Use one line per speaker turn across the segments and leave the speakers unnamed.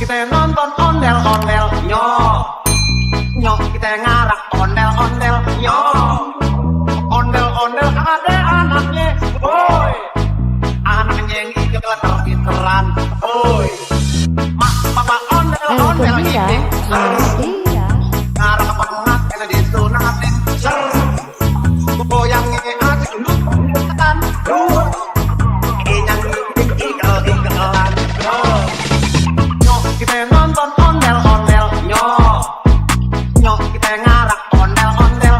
kita nonton ondel-ondel, nyok kita ngarak ondel-ondel, ondel-ondel ada anaknya, boy, anaknya yang iketer-iketeran, boy, mama ondel-ondel ini, ngarak pengat kena disunatin, goyangnya asik lutan, yang ikel-ikelan, kita nonton ondel-ondel, nyok kita ngarak ondel-ondel,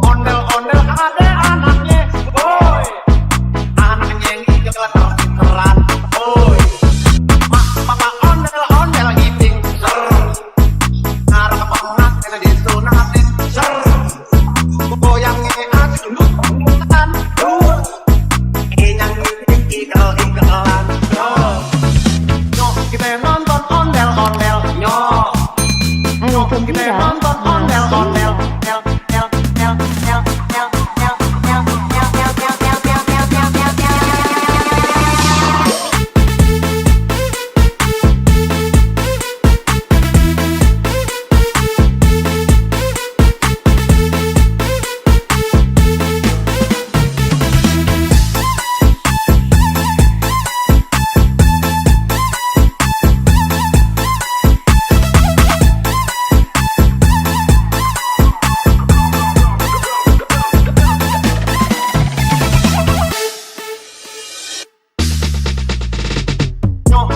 ondel-ondel ada anaknya, boy, anaknya yang iketer-iketeran, boy, mama ondel-ondel ngiping, ngarak pengat kena disunatin, goyangnya asik lutan, yang ikel-ikelan, kita nonton ondel-ondel, kita nonton ondel-ondel,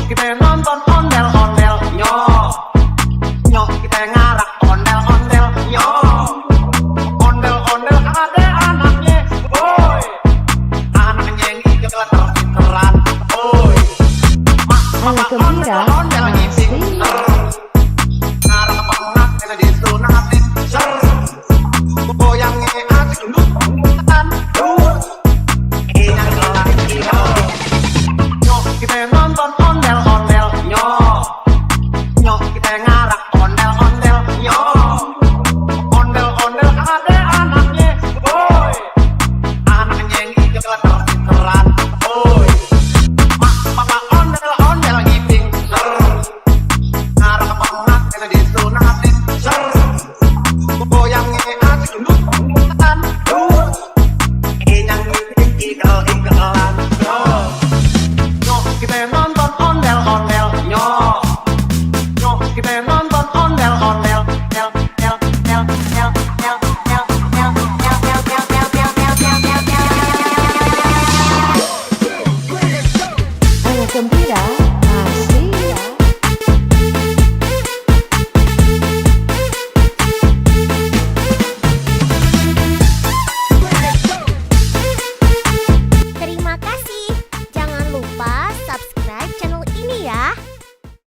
kita nonton ondel-ondel, nyok kita ngarak ondel-ondel, ondel-ondel ada anaknya, boy, anaknya yang iketer-iketeran, boy, mama ondel-ondel ngiping, ngarak pengat kena disunatin, goyangnya asik lutan.